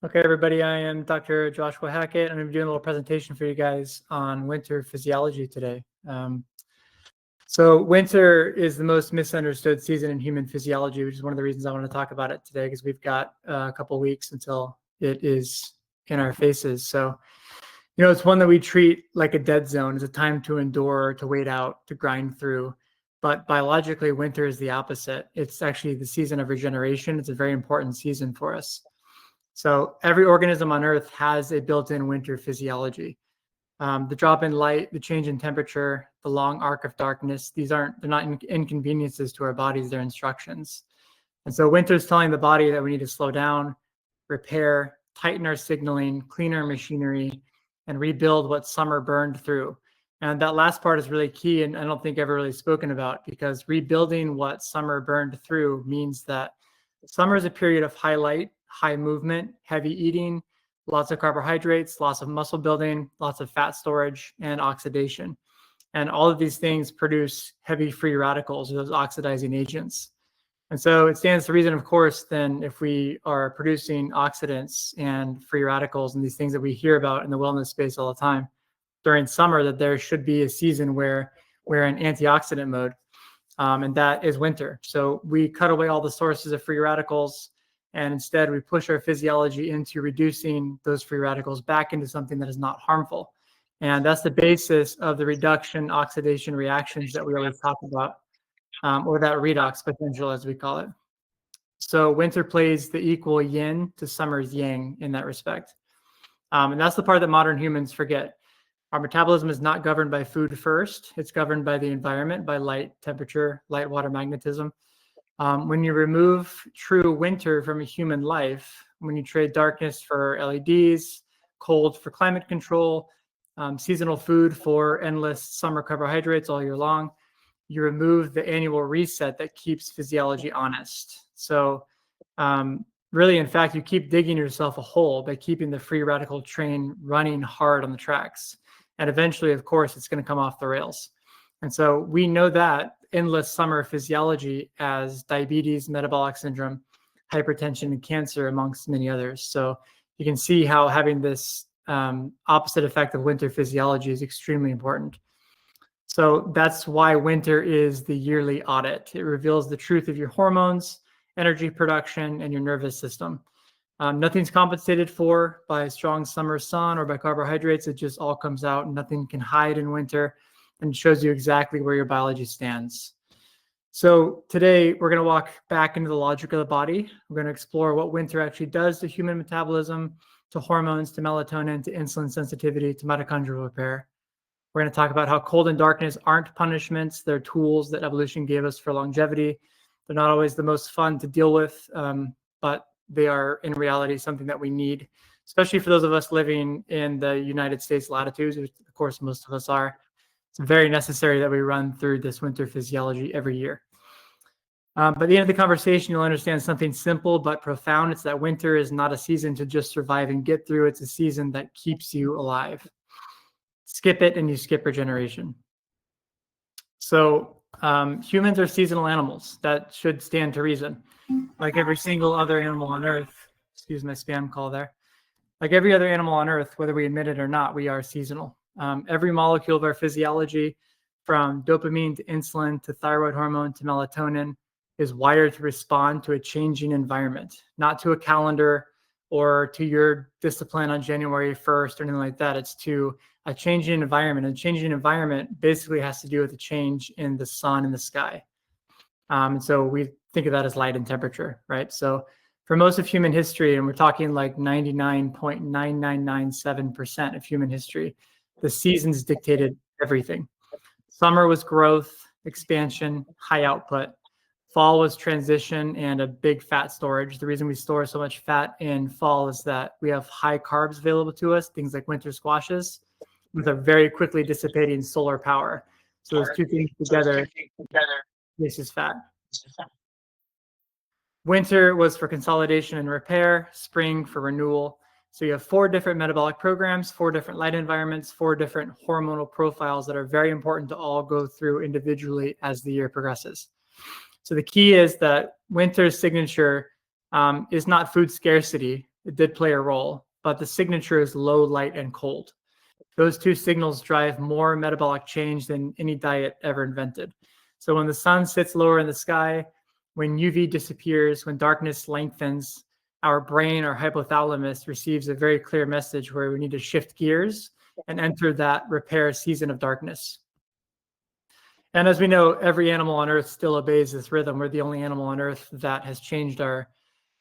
Okay, everybody, I am Dr. Joshua Hackett. I'm going to be doing a little presentation for you guys on winter physiology today. So winter is the most misunderstood season in human physiology, which is one of the reasons I want to talk about it today, because we've got a couple of weeks until it is in our faces. So, it's one that we treat like a dead zone. It's a time to endure, to wait out, to grind through. But biologically, winter is the opposite. It's actually the season of regeneration. It's a very important season for us. So every organism on Earth has a built-in winter physiology. The drop in light, the change in temperature, the long arc of darkness, they're not inconveniences to our bodies, they're instructions. And so winter is telling the body that we need to slow down, repair, tighten our signaling, clean our machinery, and rebuild what summer burned through. And that last part is really key, and I don't think ever really spoken about, because rebuilding what summer burned through means that summer is a period of high light, high movement, heavy eating, lots of carbohydrates, lots of muscle building, lots of fat storage, and oxidation. And all of these things produce heavy free radicals, or those oxidizing agents. And so it stands to reason, of course, then if we are producing oxidants and free radicals and these things that we hear about in the wellness space all the time during summer, that there should be a season where we're in antioxidant mode, and that is winter. So we cut away all the sources of free radicals, and instead we push our physiology into reducing those free radicals back into something that is not harmful. And that's the basis of the reduction oxidation reactions that we always talk about, or that redox potential, as we call it. So winter plays the equal yin to summer's yang in that respect. And that's the part that modern humans forget. Our metabolism is not governed by food first. It's governed by the environment, by light, temperature, light, water, magnetism. When you remove true winter from a human life, when you trade darkness for LEDs, cold for climate control, seasonal food for endless summer carbohydrates all year long, you remove the annual reset that keeps physiology honest. So really, in fact, you keep digging yourself a hole by keeping the free radical train running hard on the tracks. And eventually, of course, it's going to come off the rails. And so we know that endless summer physiology as diabetes, metabolic syndrome, hypertension, and cancer, amongst many others. So you can see how having this opposite effect of winter physiology is extremely important. So that's why winter is the yearly audit. It reveals the truth of your hormones, energy production, and your nervous system. Nothing's compensated for by a strong summer sun or by carbohydrates. It just all comes out. Nothing can hide in winter, and shows you exactly where your biology stands. So today we're going to walk back into the logic of the body. We're going to explore what winter actually does to human metabolism, to hormones, to melatonin, to insulin sensitivity, to mitochondrial repair. We're going to talk about how cold and darkness aren't punishments. They're tools that evolution gave us for longevity. They're not always the most fun to deal with, but they are in reality something that we need, especially for those of us living in the United States latitudes, which of course most of us are. It's very necessary that we run through this winter physiology every year. By the end of the conversation, you'll understand something simple but profound. It's that winter is not a season to just survive and get through. It's a season that keeps you alive. Skip it and you skip regeneration. So humans are seasonal animals. That should stand to reason. Like every single other animal on Earth, excuse my spam call there. Like every other animal on Earth, whether we admit it or not, we are seasonal. Every molecule of our physiology, from dopamine to insulin to thyroid hormone to melatonin, is wired to respond to a changing environment, not to a calendar or to your discipline on January 1st or anything like that. It's to a changing environment. And changing environment basically has to do with a change in the sun and the sky. And so we think of that as light and temperature, right? So for most of human history, and we're talking like 99.9997% of human history, the seasons dictated everything. Summer was growth, expansion, high output. Fall was transition and a big fat storage. The reason we store so much fat in fall is that we have high carbs available to us, things like winter squashes, with a very quickly dissipating solar power. So those two things together, this is fat. Winter was for consolidation and repair, spring for renewal. So you have 4 different metabolic programs, 4 different light environments, 4 different hormonal profiles that are very important to all go through individually as the year progresses. So the key is that winter's signature is not food scarcity, It did play a role, but the signature is low, light, and cold. Those two signals drive more metabolic change than any diet ever invented. So when the sun sits lower in the sky, when UV disappears, when darkness lengthens, our brain, our hypothalamus, receives a very clear message where we need to shift gears and enter that repair season of darkness. And as we know, every animal on Earth still obeys this rhythm. We're the only animal on Earth that has changed our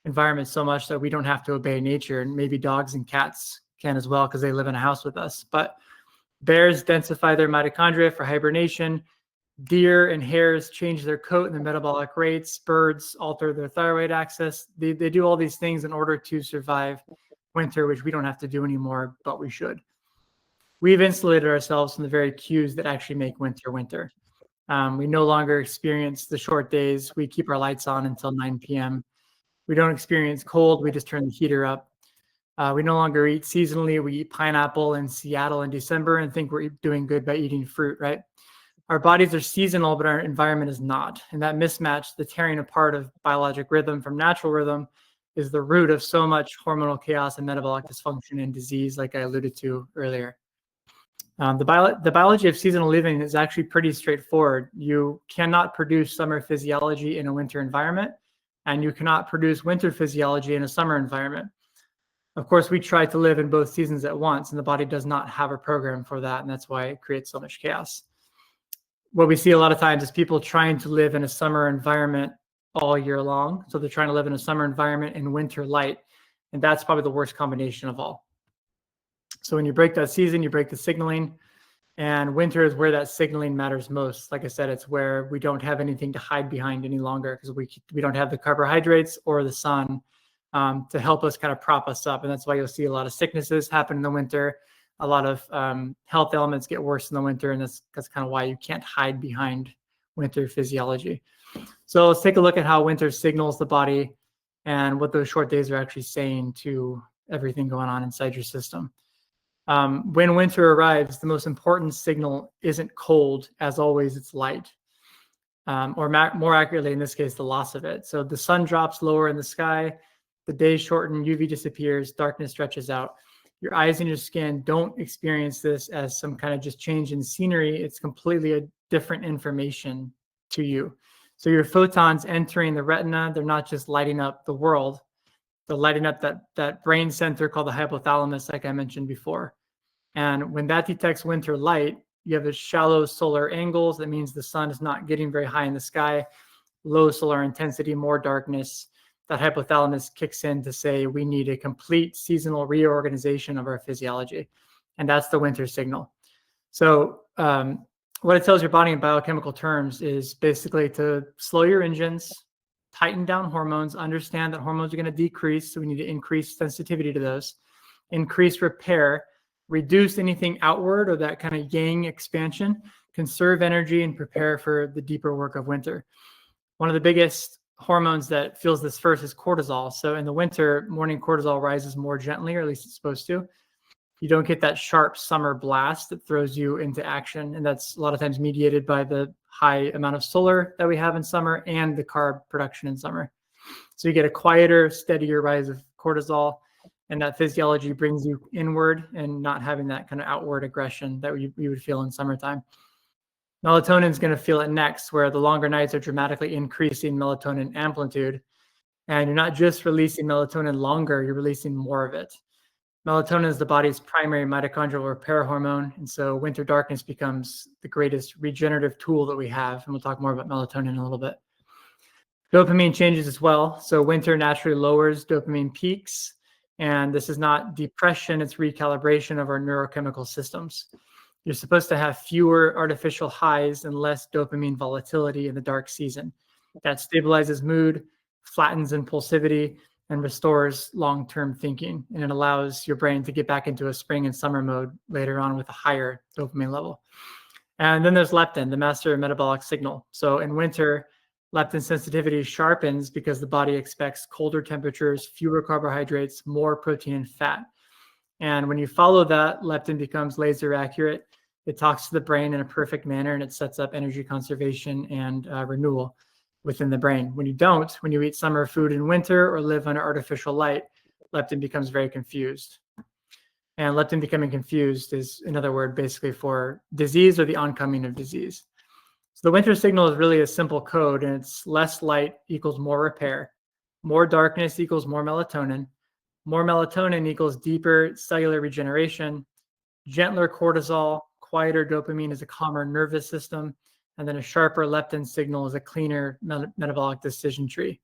environment so much that we don't have to obey nature. And maybe dogs and cats can as well because they live in a house with us. But bears densify their mitochondria for hibernation. Deer and hares change their coat and their metabolic rates. Birds alter their thyroid axis. They do all these things in order to survive winter, which we don't have to do anymore, but we should. We've insulated ourselves from the very cues that actually make winter winter. We no longer experience the short days. We keep our lights on until 9 p.m. We don't experience cold. We just turn the heater up. We no longer eat seasonally. We eat pineapple in Seattle in December and think we're doing good by eating fruit, right? Our bodies are seasonal, but our environment is not. And that mismatch, the tearing apart of biologic rhythm from natural rhythm, is the root of so much hormonal chaos and metabolic dysfunction and disease, like I alluded to earlier. The biology of seasonal living is actually pretty straightforward. You cannot produce summer physiology in a winter environment, and you cannot produce winter physiology in a summer environment. Of course, we try to live in both seasons at once, and the body does not have a program for that, and that's why it creates so much chaos. What we see a lot of times is people trying to live in a summer environment all year long. So they're trying to live in a summer environment in winter light, and that's probably the worst combination of all. So when you break that season, you break the signaling, and winter is where that signaling matters most. Like I said, it's where we don't have anything to hide behind any longer because we don't have the carbohydrates or the sun to help us kind of prop us up. And that's why you'll see a lot of sicknesses happen in the winter. A lot of health elements get worse in the winter, and that's kind of why you can't hide behind winter physiology. So let's take a look at how winter signals the body and what those short days are actually saying to everything going on inside your system. When winter arrives, the most important signal isn't cold. As always, it's light. Or more accurately, in this case, the loss of it. So the sun drops lower in the sky, the days shorten, UV disappears, darkness stretches out. Your eyes and your skin don't experience this as some kind of just change in scenery. It's completely a different information to you. So your photons entering the retina, they're not just lighting up the world. They're lighting up that brain center called the hypothalamus, like I mentioned before. And when that detects winter light, you have a shallow solar angles. That means the sun is not getting very high in the sky, low solar intensity, more darkness. That hypothalamus kicks in to say we need a complete seasonal reorganization of our physiology. And that's the winter signal. So what it tells your body in biochemical terms is basically to slow your engines, tighten down hormones, understand that hormones are going to decrease. So we need to increase sensitivity to those, increase repair, reduce anything outward or that kind of yang expansion, conserve energy, and prepare for the deeper work of winter. One of the biggest hormones that feels this first is cortisol. So in the winter, morning cortisol rises more gently, or at least it's supposed to. You don't get that sharp summer blast that throws you into action. And that's a lot of times mediated by the high amount of solar that we have in summer and the carb production in summer. So you get a quieter, steadier rise of cortisol, and that physiology brings you inward and not having that kind of outward aggression that you would feel in summertime. Melatonin is going to feel it next, where the longer nights are dramatically increasing melatonin amplitude. And you're not just releasing melatonin longer, you're releasing more of it. Melatonin is the body's primary mitochondrial repair hormone. And so winter darkness becomes the greatest regenerative tool that we have. And we'll talk more about melatonin in a little bit. Dopamine changes as well. So winter naturally lowers dopamine peaks. And this is not depression, it's recalibration of our neurochemical systems. You're supposed to have fewer artificial highs and less dopamine volatility in the dark season. That stabilizes mood, flattens impulsivity, and restores long-term thinking. And it allows your brain to get back into a spring and summer mode later on with a higher dopamine level. And then there's leptin, the master metabolic signal. So in winter, leptin sensitivity sharpens because the body expects colder temperatures, fewer carbohydrates, more protein and fat. And when you follow that, leptin becomes laser accurate. It talks to the brain in a perfect manner, and it sets up energy conservation and renewal within the brain. When you don't, when you eat summer food in winter or live under artificial light, leptin becomes very confused. And leptin becoming confused is another word basically for disease or the oncoming of disease. So the winter signal is really a simple code, and it's less light equals more repair, more darkness equals more melatonin equals deeper cellular regeneration, gentler cortisol, quieter dopamine is a calmer nervous system, and then a sharper leptin signal is a cleaner metabolic decision tree.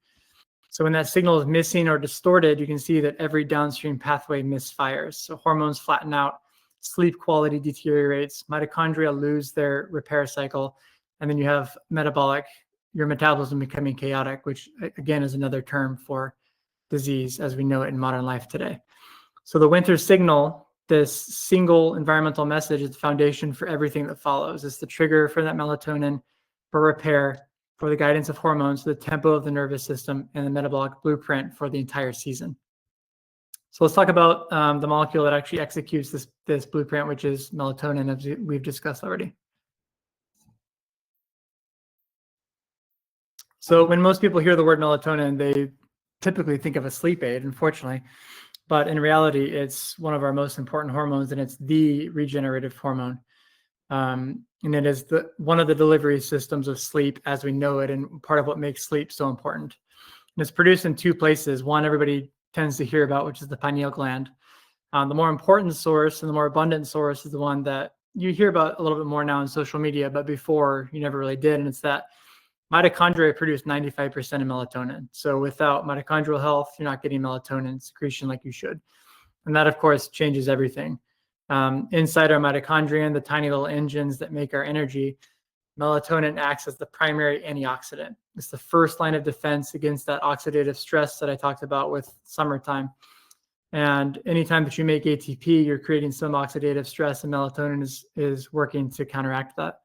So when that signal is missing or distorted, you can see that every downstream pathway misfires. So hormones flatten out, sleep quality deteriorates, mitochondria lose their repair cycle, and then you have your metabolism becoming chaotic, which again is another term for disease as we know it in modern life today. So the winter signal, this single environmental message, is the foundation for everything that follows. It's the trigger for that melatonin, for repair, for the guidance of hormones, the tempo of the nervous system, and the metabolic blueprint for the entire season. So let's talk about the molecule that actually executes this blueprint, which is melatonin, as we've discussed already. So when most people hear the word melatonin, they typically think of a sleep aid, unfortunately. But in reality, it's one of our most important hormones, and it's the regenerative hormone. And it is one of the delivery systems of sleep as we know it, and part of what makes sleep so important. And it's produced in two places. One everybody tends to hear about, which is the pineal gland. The more important source and the more abundant source is the one that you hear about a little bit more now in social media, but before you never really did. And it's that mitochondria produce 95% of melatonin. So without mitochondrial health, you're not getting melatonin secretion like you should. And that, of course, changes everything. Inside our mitochondria, the tiny little engines that make our energy, melatonin acts as the primary antioxidant. It's the first line of defense against that oxidative stress that I talked about with summertime. And anytime that you make ATP, you're creating some oxidative stress, and melatonin is working to counteract that.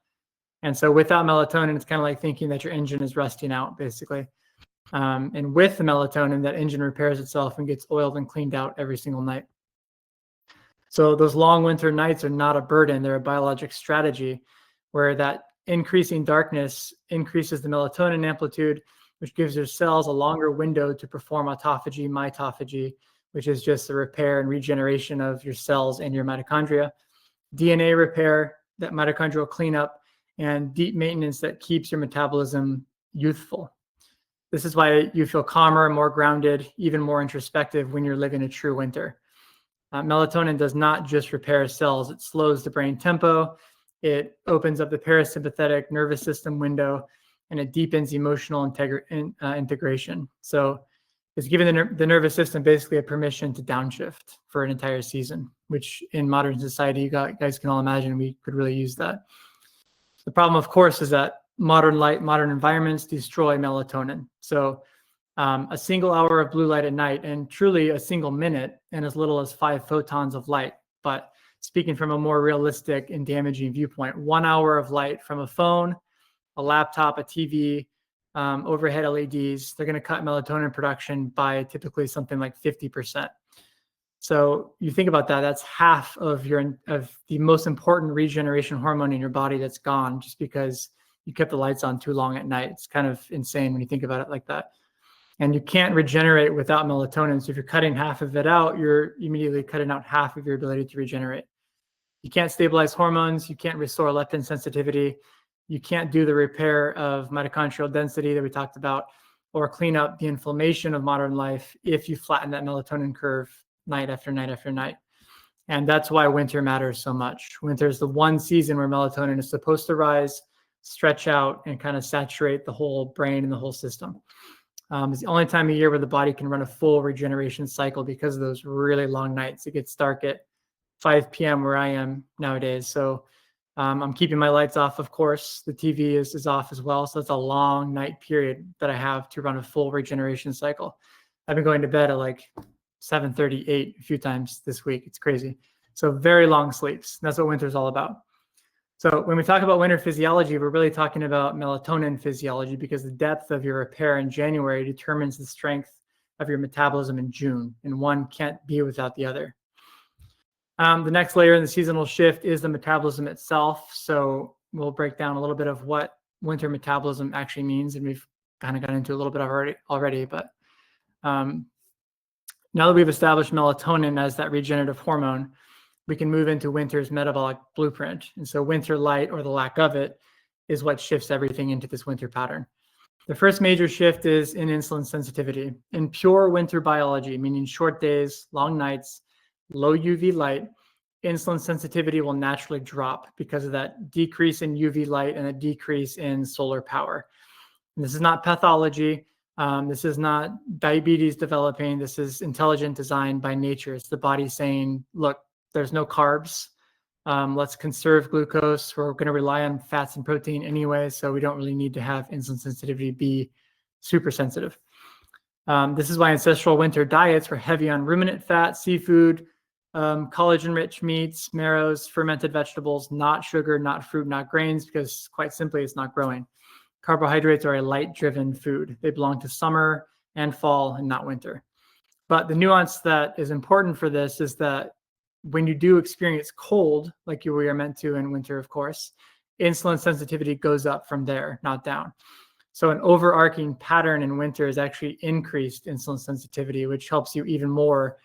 And so without melatonin, it's kind of like thinking that your engine is rusting out, basically. And with the melatonin, that engine repairs itself and gets oiled and cleaned out every single night. So those long winter nights are not a burden. They're a biologic strategy where that increasing darkness increases the melatonin amplitude, which gives your cells a longer window to perform autophagy, mitophagy, which is just the repair and regeneration of your cells and your mitochondria, DNA repair, that mitochondrial cleanup, and deep maintenance that keeps your metabolism youthful. This is why you feel calmer, more grounded, even more introspective when you're living a true winter. Melatonin does not just repair cells. It slows the brain tempo. It opens up the parasympathetic nervous system window, and it deepens emotional integration. So it's giving the nervous system basically a permission to downshift for an entire season, which in modern society, you guys can all imagine we could really use that. The problem, of course, is that modern light, modern environments destroy melatonin. So a single hour of blue light at night, and truly a single minute, and as little as 5 photons of light. But speaking from a more realistic and damaging viewpoint, 1 hour of light from a phone, a laptop, a TV, overhead LEDs, they're going to cut melatonin production by typically something like 50%. So you think about that, that's half of the most important regeneration hormone in your body that's gone just because you kept the lights on too long at night. It's kind of insane when you think about it like that. And you can't regenerate without melatonin. So if you're cutting half of it out, you're immediately cutting out half of your ability to regenerate. You can't stabilize hormones. You can't restore leptin sensitivity. You can't do the repair of mitochondrial density that we talked about, or clean up the inflammation of modern life if you flatten that melatonin curve night after night after night. And that's why winter matters so much. Winter is the one season where melatonin is supposed to rise, stretch out, and kind of saturate the whole brain and the whole system. It's the only time of year where the body can run a full regeneration cycle because of those really long nights. It gets dark at 5 p.m. where I am nowadays. So I'm keeping my lights off, of course. The TV is off as well. So it's a long night period that I have to run a full regeneration cycle. I've been going to bed at like 7:30, 8 a few times this week. It's crazy. So very long sleeps. That's what winter is all about. So when we talk about winter physiology, we're really talking about melatonin physiology because the depth of your repair in January determines the strength of your metabolism in June, and one can't be without the other. The next layer in the seasonal shift is the metabolism itself. So we'll break down a little bit of what winter metabolism actually means, and we've kind of got into a little bit already. But Now that we've established melatonin as that regenerative hormone, we can move into winter's metabolic blueprint. And so winter light, or the lack of it, is what shifts everything into this winter pattern. The first major shift is in insulin sensitivity. In pure winter biology, meaning short days, long nights, low UV light, insulin sensitivity will naturally drop because of that decrease in UV light and a decrease in solar power. And this is not pathology. This is not diabetes developing. This is intelligent design by nature. It's the body saying, look, there's no carbs. Let's conserve glucose. We're going to rely on fats and protein anyway, so we don't really need to have insulin sensitivity be super sensitive. This is why ancestral winter diets were heavy on ruminant fat, seafood, collagen-rich meats, marrows, fermented vegetables, not sugar, not fruit, not grains, because quite simply, it's not growing. Carbohydrates are a light-driven food. They belong to summer and fall and not winter. But the nuance that is important for this is that when you do experience cold, like we are meant to in winter, of course, insulin sensitivity goes up from there, not down. So an overarching pattern in winter is actually increased insulin sensitivity, which helps you even more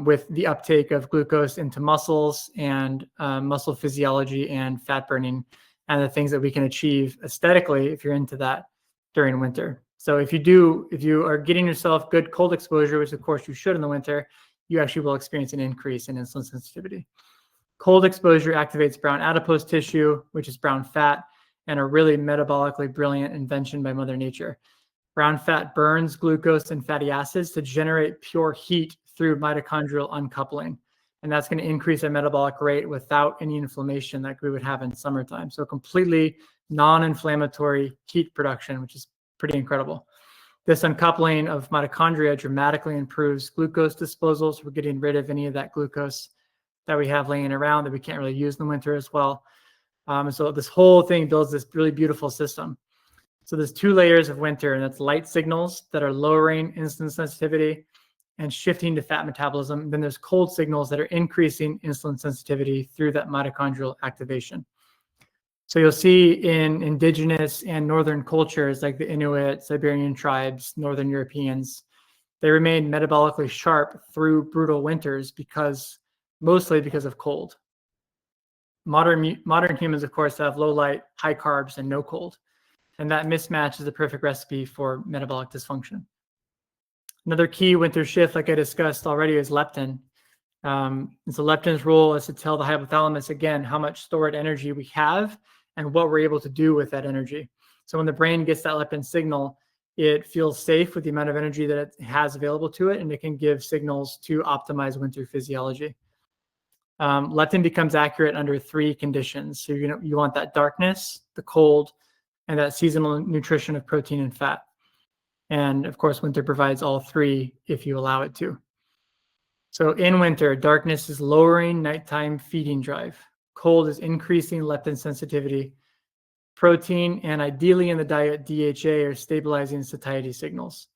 with the uptake of glucose into muscles and muscle physiology and fat burning, and the things that we can achieve aesthetically if you're into that during winter. So if you are getting yourself good cold exposure, which of course you should in the winter, you actually will experience an increase in insulin sensitivity. Cold exposure activates brown adipose tissue, which is brown fat, and a really metabolically brilliant invention by Mother Nature. Brown fat burns glucose and fatty acids to generate pure heat through mitochondrial uncoupling. And that's going to increase our metabolic rate without any inflammation that we would have in summertime. So completely non-inflammatory heat production, which is pretty incredible. This uncoupling of mitochondria dramatically improves glucose disposal. So we're getting rid of any of that glucose that we have laying around that we can't really use in the winter as well. So this whole thing builds this really beautiful system. So there's two layers of winter, and that's light signals that are lowering insulin sensitivity and shifting to fat metabolism. Then there's cold signals that are increasing insulin sensitivity through that mitochondrial activation. So you'll see in indigenous and northern cultures like the Inuit, Siberian tribes, Northern Europeans, they remain metabolically sharp through brutal winters mostly because of cold. Modern humans, of course, have low light, high carbs, and no cold. And that mismatch is the perfect recipe for metabolic dysfunction. Another key winter shift, like I discussed already, is leptin. And so leptin's role is to tell the hypothalamus, again, how much stored energy we have and what we're able to do with that energy. So when the brain gets that leptin signal, it feels safe with the amount of energy that it has available to it, and it can give signals to optimize winter physiology. Leptin becomes accurate under three conditions. So you want that darkness, the cold, and that seasonal nutrition of protein and fat. And of course, winter provides all three if you allow it to. So in winter, darkness is lowering nighttime feeding drive. Cold is increasing leptin sensitivity. Protein and ideally in the diet, DHA are stabilizing satiety signals.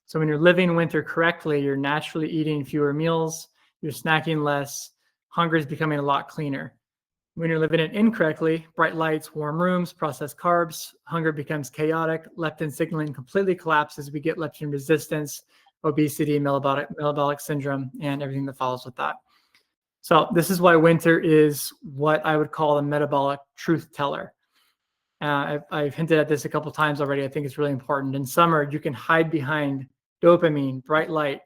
So when you're living winter correctly, you're naturally eating fewer meals, you're snacking less, hunger is becoming a lot cleaner. When you're living it incorrectly, bright lights, warm rooms, processed carbs, hunger becomes chaotic, leptin signaling completely collapses, we get leptin resistance, obesity, metabolic syndrome, and everything that follows with that. So this is why winter is what I would call a metabolic truth teller. I've hinted at this a couple times already. I think it's really important. In summer, you can hide behind dopamine, bright light,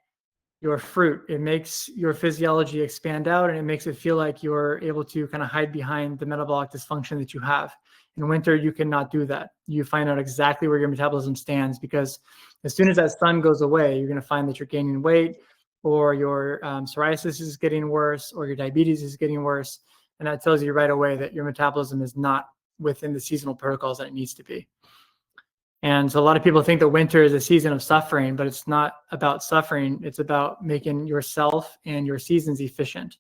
your fruit. It makes your physiology expand out, and it makes it feel like you're able to kind of hide behind the metabolic dysfunction that you have. In winter, you cannot do that. You find out exactly where your metabolism stands, because as soon as that sun goes away, you're going to find that you're gaining weight, or your psoriasis is getting worse, or your diabetes is getting worse. And that tells you right away that your metabolism is not within the seasonal protocols that it needs to be. And so a lot of people think that winter is a season of suffering, but it's not about suffering. It's about making yourself and your seasons efficient.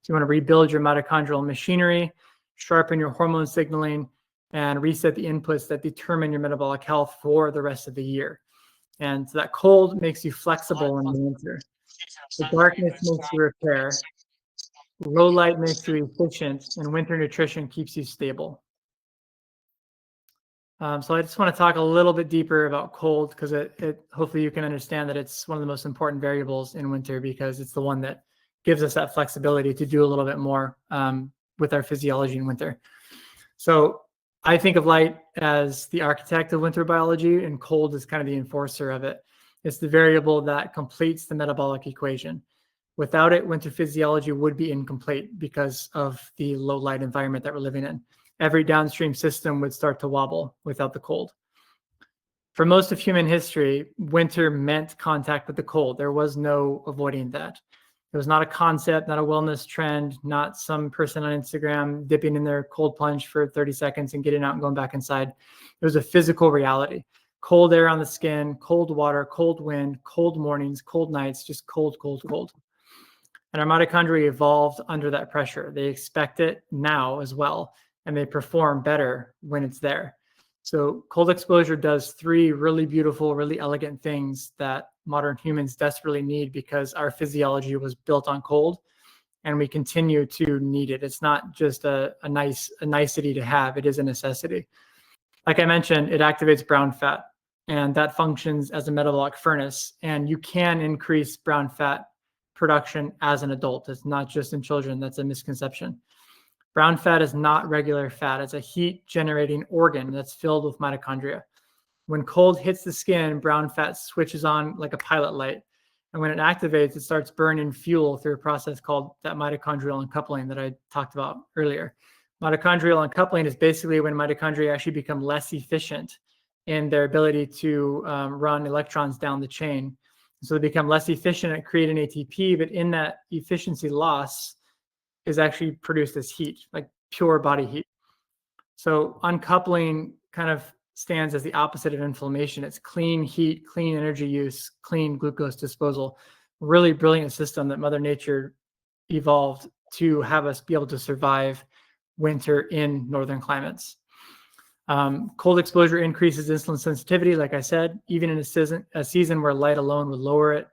So you want to rebuild your mitochondrial machinery, sharpen your hormone signaling, and reset the inputs that determine your metabolic health for the rest of the year. And so that cold makes you flexible in the winter. The darkness makes you repair. Low light makes you efficient, and winter nutrition keeps you stable. So I just want to talk a little bit deeper about cold, because hopefully you can understand that it's one of the most important variables in winter, because it's the one that gives us that flexibility to do a little bit more with our physiology in winter. So I think of light as the architect of winter biology, and cold is kind of the enforcer of it. It's the variable that completes the metabolic equation. Without it, winter physiology would be incomplete because of the low light environment that we're living in. Every downstream system would start to wobble without the cold. For most of human history, winter meant contact with the cold. There was no avoiding that. It was not a concept, not a wellness trend, not some person on Instagram dipping in their cold plunge for 30 seconds and getting out and going back inside. It was a physical reality. Cold air on the skin, cold water, cold wind, cold mornings, cold nights, just cold, cold, cold. And our mitochondria evolved under that pressure. They expect it now as well, and they perform better when it's there. So cold exposure does three really beautiful, really elegant things that modern humans desperately need, because our physiology was built on cold, and we continue to need it. It's not just a nicety to have, it is a necessity. Like I mentioned, it activates brown fat, and that functions as a metabolic furnace, and you can increase brown fat production as an adult. It's not just in children. That's a misconception. Brown fat is not regular fat. It's a heat generating organ that's filled with mitochondria. When cold hits the skin, brown fat switches on like a pilot light. And when it activates, it starts burning fuel through a process called that mitochondrial uncoupling that I talked about earlier. Mitochondrial uncoupling is basically when mitochondria actually become less efficient in their ability to run electrons down the chain. So they become less efficient at creating ATP, but in that efficiency loss is actually produced as heat, like pure body heat. So uncoupling kind of stands as the opposite of inflammation. It's clean heat, clean energy use, clean glucose disposal. Really brilliant system that Mother Nature evolved to have us be able to survive winter in northern climates. Cold exposure increases insulin sensitivity, like I said, even in a season where light alone would lower it.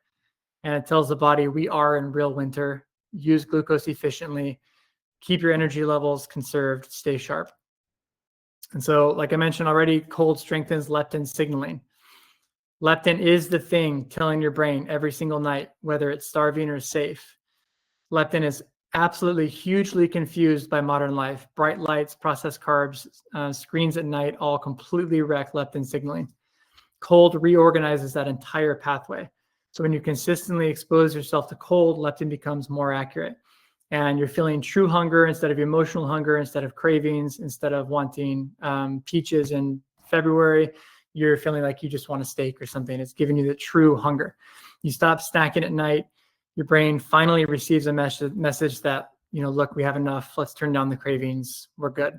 And it tells the body we are in real winter. Use glucose efficiently, keep your energy levels conserved, stay sharp. And so, like I mentioned already, cold strengthens leptin signaling. Leptin is the thing telling your brain every single night whether it's starving or safe. Leptin is absolutely hugely confused by modern life. Bright lights, processed carbs, screens at night all completely wreck leptin signaling. Cold reorganizes that entire pathway. So when you consistently expose yourself to cold, leptin becomes more accurate. And you're feeling true hunger instead of emotional hunger, instead of cravings, instead of wanting peaches in February, you're feeling like you just want a steak or something. It's giving you the true hunger. You stop snacking at night. Your brain finally receives a message that, look, we have enough. Let's turn down the cravings. We're good.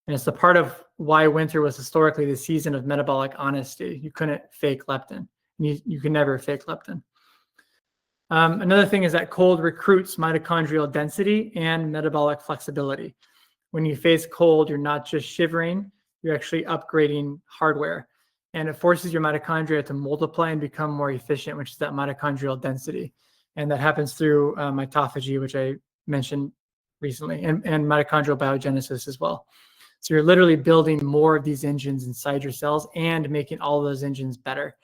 And it's the part of why winter was historically the season of metabolic honesty. You couldn't fake leptin. You can never fake leptin. Another thing is that cold recruits mitochondrial density and metabolic flexibility. When you face cold, you're not just shivering, you're actually upgrading hardware. And it forces your mitochondria to multiply and become more efficient, which is that mitochondrial density. And that happens through mitophagy, which I mentioned recently, and mitochondrial biogenesis as well. So you're literally building more of these engines inside your cells and making all of those engines better.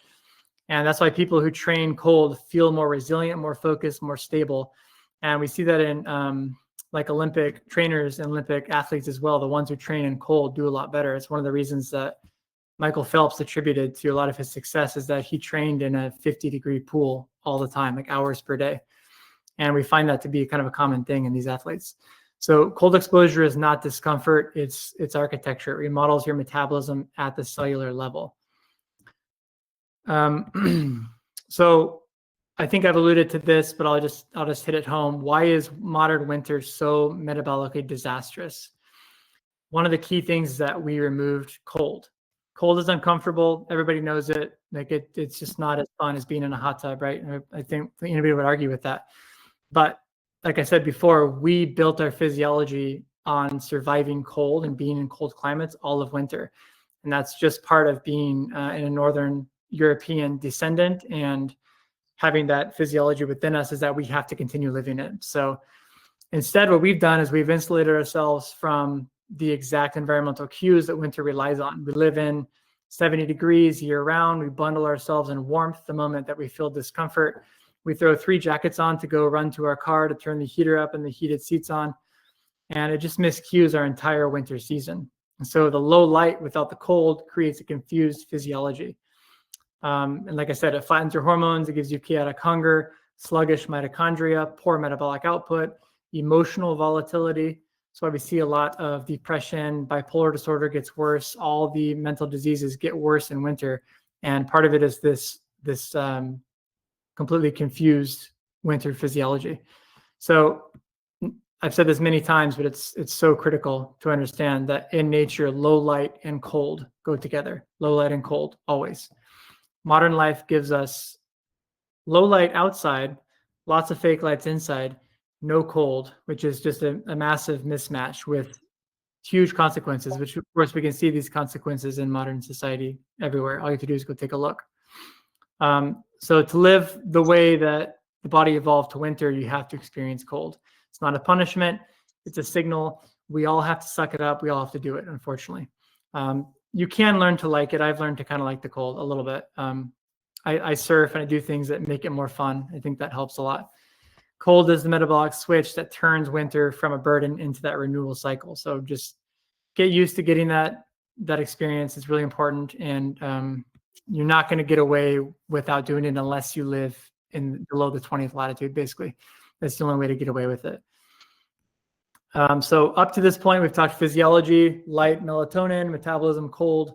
And that's why people who train cold feel more resilient, more focused, more stable. And we see that in like Olympic trainers and Olympic athletes as well. The ones who train in cold do a lot better. It's one of the reasons that Michael Phelps attributed to a lot of his success is that he trained in a 50-degree pool all the time, like hours per day. And we find that to be kind of a common thing in these athletes. So cold exposure is not discomfort, it's architecture. It remodels your metabolism at the cellular level. So I think I've alluded to this, but I'll just hit it home. Why is modern winter so metabolically disastrous? One of the key things is that we removed cold. Cold is uncomfortable. Everybody knows it. Like it's just not as fun as being in a hot tub, right? I think anybody would argue with that. But like I said before, we built our physiology on surviving cold and being in cold climates all of winter. And that's just part of being in a Northern European descendant and having that physiology within us is that we have to continue living it. So instead, what we've done is we've insulated ourselves from the exact environmental cues that winter relies on. We live in 70 degrees year round. We bundle ourselves in warmth the moment that we feel discomfort. We throw 3 jackets on to go run to our car to turn the heater up and the heated seats on. And it just miscues our entire winter season. And so the low light without the cold creates a confused physiology. And like I said, it flattens your hormones. It gives you chaotic hunger, sluggish mitochondria, poor metabolic output, emotional volatility. So why we see a lot of depression, bipolar disorder gets worse. All the mental diseases get worse in winter. And part of it is this completely confused winter physiology. So I've said this many times, but it's so critical to understand that in nature, low light and cold go together. Low light and cold, always. Modern life gives us low light outside, lots of fake lights inside, no cold, which is just a massive mismatch with huge consequences, which of course we can see these consequences in modern society everywhere. All you have to do is go take a look. So to live the way that the body evolved to winter, you have to experience cold. It's not a punishment. It's a signal. We all have to suck it up. We all have to do it, unfortunately. You can learn to like it. I've learned to kind of like the cold a little bit. I surf and I do things that make it more fun. I think that helps a lot. Cold is the metabolic switch that turns winter from a burden into that renewal cycle. So just get used to getting that experience. It's really important. And you're not going to get away without doing it unless you live in below the 20th latitude, basically. That's the only way to get away with it. So up to this point, we've talked physiology, light, melatonin, metabolism, cold.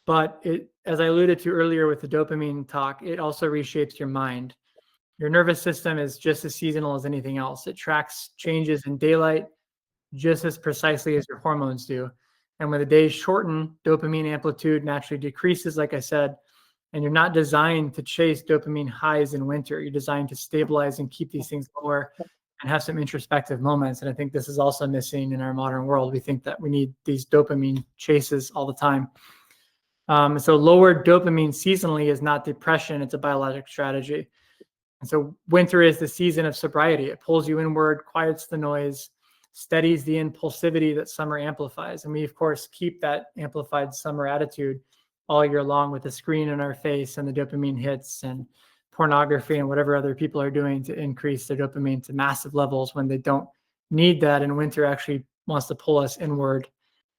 But as I alluded to earlier with the dopamine talk, it also reshapes your mind. Your nervous system is just as seasonal as anything else. It tracks changes in daylight just as precisely as your hormones do. And when the days shorten, dopamine amplitude naturally decreases, like I said, and you're not designed to chase dopamine highs in winter. You're designed to stabilize and keep these things lower and have some introspective moments. And I think this is also missing in our modern world. We think that we need these dopamine chases all the time. So lower dopamine seasonally is not depression. It's a biologic strategy. And so winter is the season of sobriety. It pulls you inward, quiets the noise, steadies the impulsivity that summer amplifies. And we, of course, keep that amplified summer attitude all year long with the screen in our face and the dopamine hits and pornography and whatever other people are doing to increase their dopamine to massive levels when they don't need that. And winter actually wants to pull us inward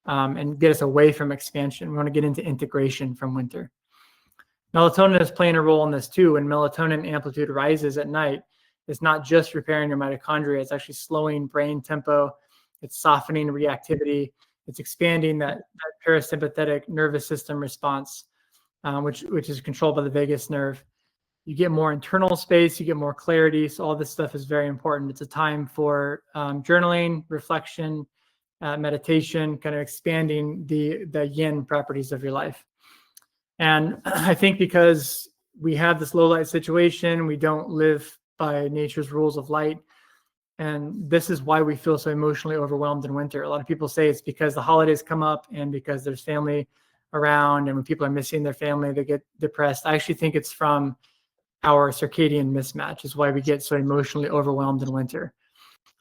and get us away from expansion. We want to get into integration from winter. Melatonin is playing a role in this too. When melatonin amplitude rises at night, it's not just repairing your mitochondria, it's actually slowing brain tempo, it's softening reactivity, it's expanding that parasympathetic nervous system response, which is controlled by the vagus nerve. You get more internal space, you get more clarity. So all this stuff is very important. It's a time for journaling, reflection, meditation, kind of expanding the yin properties of your life. And I think because we have this low light situation, we don't live by nature's rules of light. And this is why we feel so emotionally overwhelmed in winter. A lot of people say it's because the holidays come up and because there's family around, and when people are missing their family, they get depressed. I actually think it's from our circadian mismatch is why we get so emotionally overwhelmed in winter.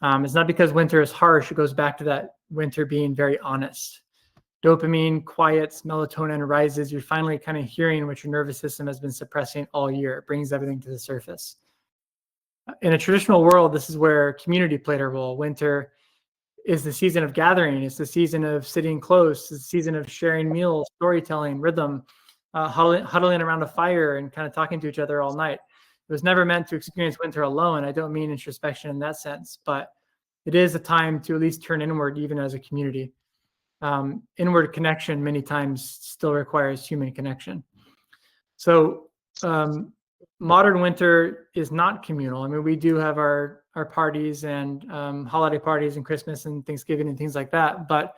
It's not because winter is harsh. It goes back to that winter being very honest. Dopamine quiets, melatonin rises. You're finally kind of hearing what your nervous system has been suppressing all year. It brings everything to the surface. In a traditional world, this is where community played a role. Winter is the season of gathering. It's the season of sitting close. It's the season of sharing meals, storytelling, rhythm, huddling around a fire and kind of talking to each other all night. It was never meant to experience winter alone. I don't mean introspection in that sense, but it is a time to at least turn inward, even as a community. Inward connection many times still requires human connection. So modern winter is not communal. I mean, we do have our parties and holiday parties and Christmas and Thanksgiving and things like that. But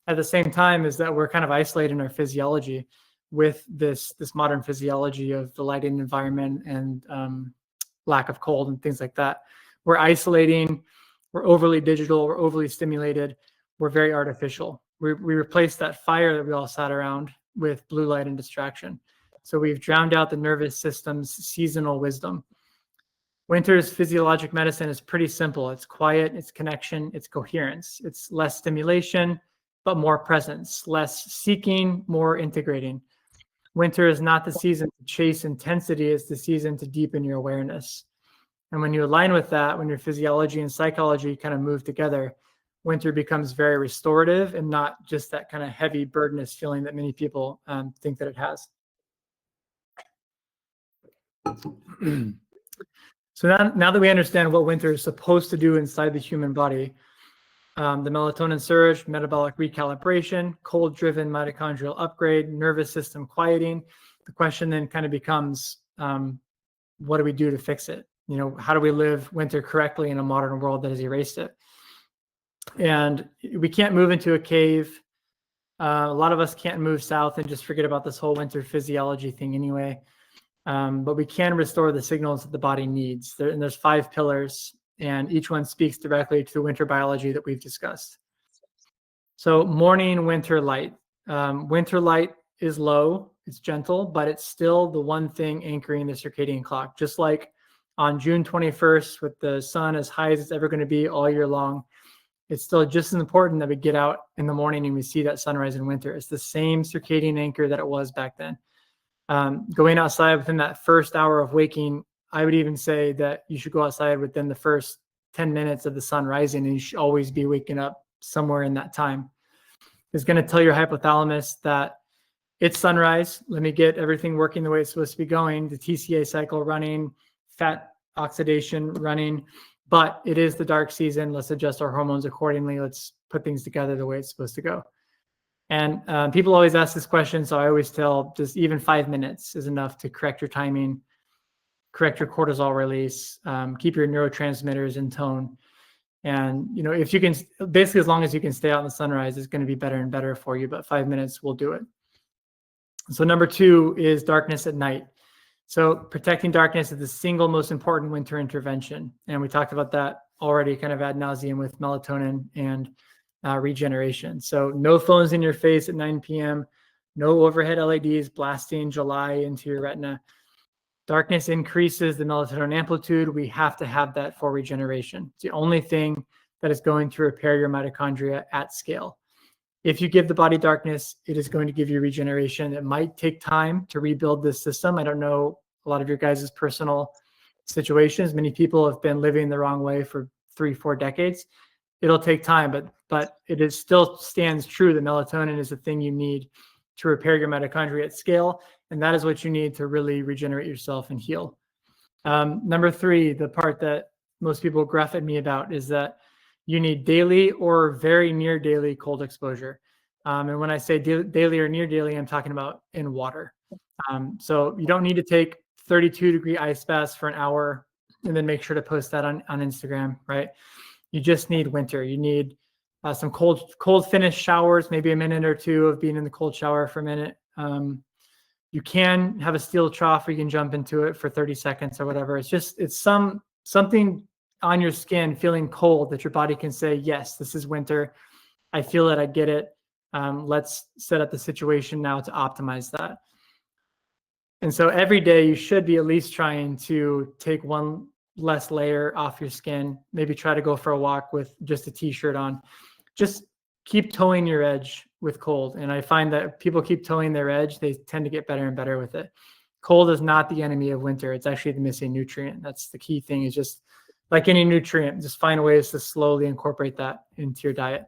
at the same time is that we're kind of isolated in our physiology with this modern physiology of the lighting environment and lack of cold and things like that. We're isolating, we're overly digital, we're overly stimulated, we're very artificial. We replaced that fire that we all sat around with blue light and distraction. So we've drowned out the nervous system's seasonal wisdom. Winter's physiologic medicine is pretty simple. It's quiet, it's connection, it's coherence. It's less stimulation, but more presence, less seeking, more integrating. Winter is not the season to chase intensity, it's the season to deepen your awareness. And when you align with that, when your physiology and psychology kind of move together, winter becomes very restorative and not just that kind of heavy, burdenous feeling that many people think that it has. So now that we understand what winter is supposed to do inside the human body, the melatonin surge, metabolic recalibration, cold-driven mitochondrial upgrade, nervous system quieting, the question then kind of becomes, what do we do to fix it? You know, how do we live winter correctly in a modern world that has erased it? And we can't move into a cave. A lot of us can't move south and just forget about this whole winter physiology thing anyway. But we can restore the signals that the body needs. And there's 5 pillars, and each one speaks directly to the winter biology that we've discussed. So morning winter light. Winter light is low, it's gentle, but it's still the one thing anchoring the circadian clock. Just like on June 21st, with the sun as high as it's ever going to be all year long, it's still just as important that we get out in the morning and we see that sunrise in winter. It's the same circadian anchor that it was back then. Going outside within that first hour of waking, I would even say that you should go outside within the first 10 minutes of the sun rising, and you should always be waking up somewhere in that time. It's going to tell your hypothalamus that it's sunrise. Let me get everything working the way it's supposed to be going, the TCA cycle running, fat oxidation running, but it is the dark season. Let's adjust our hormones accordingly. Let's put things together the way it's supposed to go. And people always ask this question, so I always tell just even 5 minutes is enough to correct your timing, correct your cortisol release, keep your neurotransmitters in tone. And, you know, if you can, basically as long as you can stay out in the sunrise, it's going to be better and better for you, but 5 minutes will do it. So number 2 is darkness at night. So protecting darkness is the single most important winter intervention. And we talked about that already kind of ad nauseum with melatonin and regeneration. So no phones in your face at 9 p.m., no overhead LEDs blasting July into your retina. Darkness increases the melatonin amplitude. We have to have that for regeneration. It's the only thing that is going to repair your mitochondria at scale. If you give the body darkness, it is going to give you regeneration. It might take time to rebuild this system. I don't know a lot of your guys' personal situations. Many people have been living the wrong way for 3-4 decades. It'll take time, but it is still stands true that melatonin is the thing you need to repair your mitochondria at scale. And that is what you need to really regenerate yourself and heal. Number 3, the part that most people gruff at me about is that you need daily or very near daily cold exposure. And when I say daily or near daily, I'm talking about in water. So you don't need to take 32-degree ice baths for an hour and then make sure to post that on Instagram, right? You just need winter. You need some cold finish showers, maybe a minute or 2 of being in the cold shower for a minute. You can have a steel trough where you can jump into it for 30 seconds or whatever. It's something on your skin feeling cold that your body can say, yes, this is winter. I feel it. I get it. Let's set up the situation now to optimize that. And so every day you should be at least trying to take one less layer off your skin. Maybe try to go for a walk with just a t-shirt on. Just keep towing your edge with cold. And I find that people keep towing their edge, they tend to get better and better with it. Cold is not the enemy of winter. It's actually the missing nutrient. That's the key thing, is just like any nutrient, just find ways to slowly incorporate that into your diet.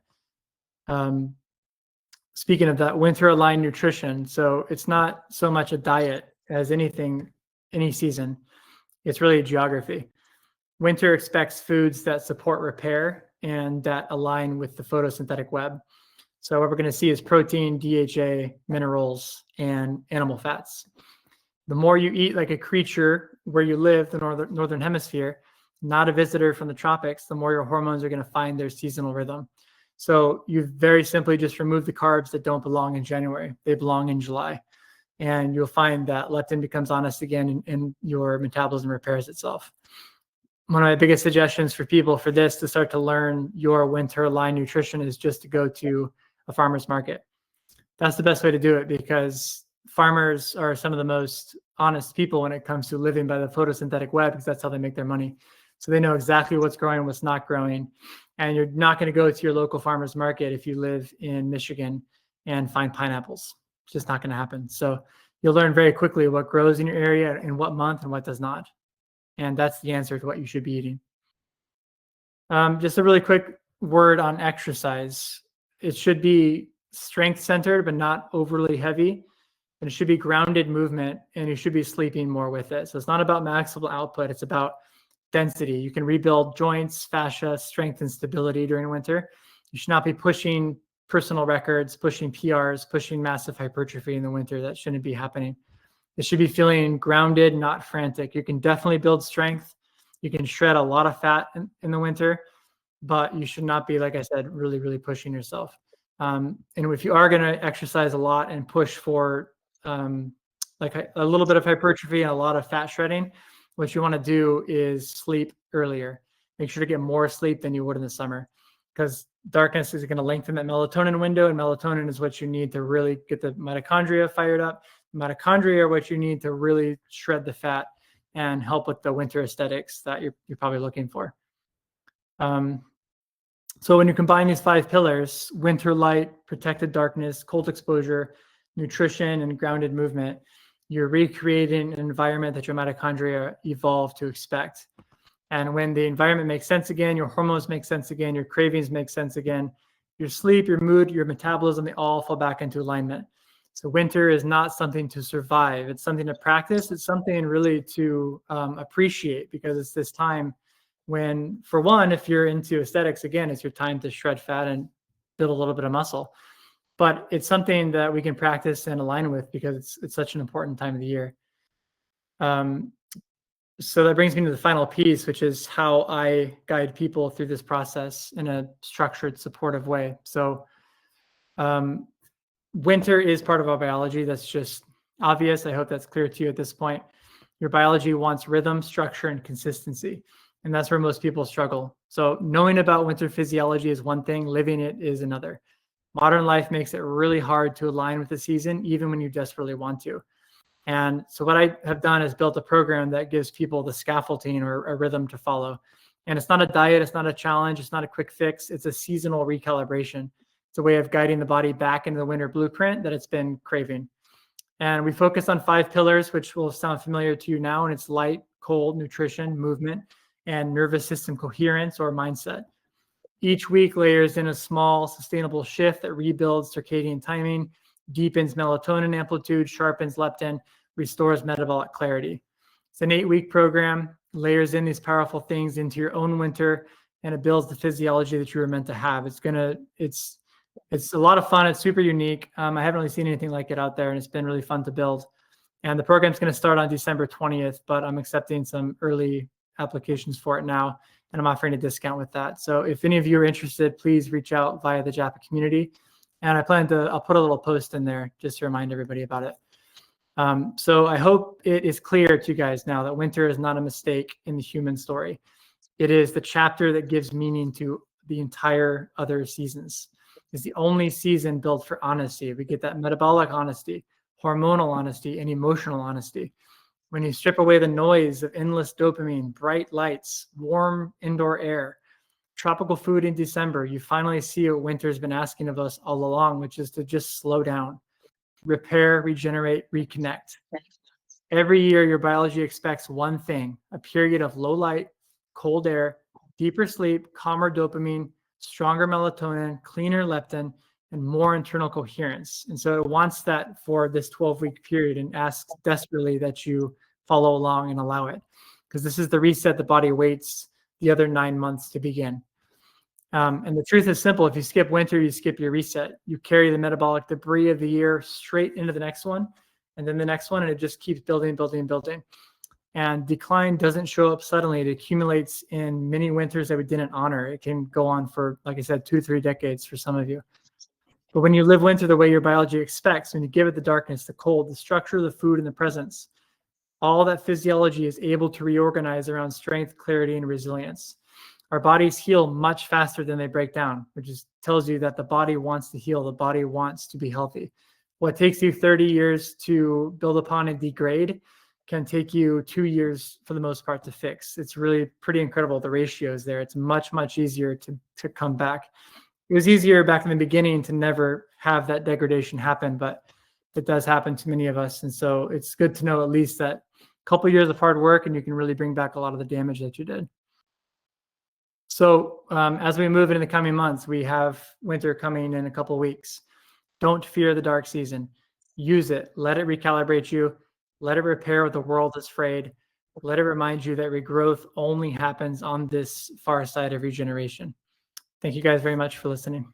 Speaking of that, winter aligned nutrition. So it's not so much a diet as anything, any season. It's really a geography. Winter expects foods that support repair and that align with the photosynthetic web. So what we're going to see is protein, DHA, minerals, and animal fats. The more you eat like a creature where you live, the northern hemisphere, not a visitor from the tropics, the more your hormones are going to find their seasonal rhythm. So you very simply just remove the carbs that don't belong in January. They belong in July. And you'll find that leptin becomes honest again and your metabolism repairs itself. One of my biggest suggestions for people for this to start to learn your winter aligned nutrition is just to go to a farmer's market. That's the best way to do it, because farmers are some of the most honest people when it comes to living by the photosynthetic web, because that's how they make their money. So they know exactly what's growing and what's not growing. And you're not going to go to your local farmer's market if you live in Michigan and find pineapples. It's just not going to happen. So you'll learn very quickly what grows in your area in what month and what does not. And that's the answer to what you should be eating. Just a really quick word on exercise. It should be strength-centered, but not overly heavy. And it should be grounded movement, and you should be sleeping more with it. So it's not about maximal output. It's about density. You can rebuild joints, fascia, strength, and stability during winter. You should not be pushing personal records, pushing PRs, pushing massive hypertrophy in the winter. That shouldn't be happening. It should be feeling grounded, not frantic. You can definitely build strength. You can shred a lot of fat in the winter, but you should not be, like I said, really, really pushing yourself. And if you are going to exercise a lot and push for like a little bit of hypertrophy and a lot of fat shredding, what you want to do is sleep earlier. Make sure to get more sleep than you would in the summer, because darkness is going to lengthen that melatonin window, and melatonin is what you need to really get the mitochondria fired up. Mitochondria are what you need to really shred the fat and help with the winter aesthetics that you're probably looking for. So when you combine these 5 pillars, winter light, protected darkness, cold exposure, nutrition, and grounded movement, you're recreating an environment that your mitochondria evolved to expect. And when the environment makes sense again, your hormones make sense again, your cravings make sense again, your sleep, your mood, your metabolism, they all fall back into alignment. So winter is not something to survive. It's something to practice. It's something really to appreciate, because it's this time when, for one, if you're into aesthetics, again, it's your time to shred fat and build a little bit of muscle. But it's something that we can practice and align with, because it's such an important time of the year. So that brings me to the final piece, which is how I guide people through this process in a structured, supportive way. So winter is part of our biology. That's just obvious. I hope that's clear to you at this point. Your biology wants rhythm, structure, and consistency. And that's where most people struggle. So knowing about winter physiology is one thing, living it is another. Modern life makes it really hard to align with the season, even when you desperately want to. And so what I have done is built a program that gives people the scaffolding or a rhythm to follow. And it's not a diet, it's not a challenge, it's not a quick fix, it's a seasonal recalibration. It's a way of guiding the body back into the winter blueprint that it's been craving. And we focus on 5 pillars, which will sound familiar to you now, and it's light, cold, nutrition, movement, and nervous system coherence or mindset. Each week layers in a small, sustainable shift that rebuilds circadian timing, deepens melatonin amplitude, sharpens leptin, restores metabolic clarity. It's an 8-week program, layers in these powerful things into your own winter, and it builds the physiology that you were meant to have. It's a lot of fun. It's super unique. I haven't really seen anything like it out there, and it's been really fun to build. And the program's going to start on December 20th, but I'm accepting some early applications for it now, and I'm offering a discount with that. So if any of you are interested, please reach out via the Japa community. And I'll put a little post in there just to remind everybody about it. So I hope it is clear to you guys now that winter is not a mistake in the human story. It is the chapter that gives meaning to the entire other seasons. It's the only season built for honesty. We get that metabolic honesty, hormonal honesty, and emotional honesty. When you strip away the noise of endless dopamine, bright lights, warm indoor air, tropical food in December, you finally see what winter's been asking of us all along, which is to just slow down, repair, regenerate, reconnect. Every year, your biology expects one thing: a period of low light, cold air, deeper sleep, calmer dopamine, stronger melatonin, cleaner leptin, and more internal coherence. And so it wants that for this 12-week period and asks desperately that you follow along and allow it, because this is the reset the body waits the other 9 months to begin. And the truth is simple. If you skip winter, you skip your reset. You carry the metabolic debris of the year straight into the next one, and then the next one, and it just keeps building, building, building. And decline doesn't show up suddenly. It accumulates in many winters that we didn't honor. It can go on for, like I said, 2-3 decades for some of you. But when you live winter the way your biology expects, when you give it the darkness, the cold, the structure, the food, and the presence, all that physiology is able to reorganize around strength, clarity, and resilience. Our bodies heal much faster than they break down, which tells you that the body wants to heal. The body wants to be healthy. What takes you 30 years to build upon and degrade can take you 2 years for the most part to fix. It's really pretty incredible, the ratios there. It's much, much easier to come back. It was easier back in the beginning to never have that degradation happen, but it does happen to many of us. And so it's good to know at least that a couple of years of hard work and you can really bring back a lot of the damage that you did. So as we move into the coming months, we have winter coming in a couple of weeks. Don't fear the dark season. Use it. Let it recalibrate you. Let it repair what the world is frayed. Let it remind you that regrowth only happens on this far side of regeneration. Thank you guys very much for listening.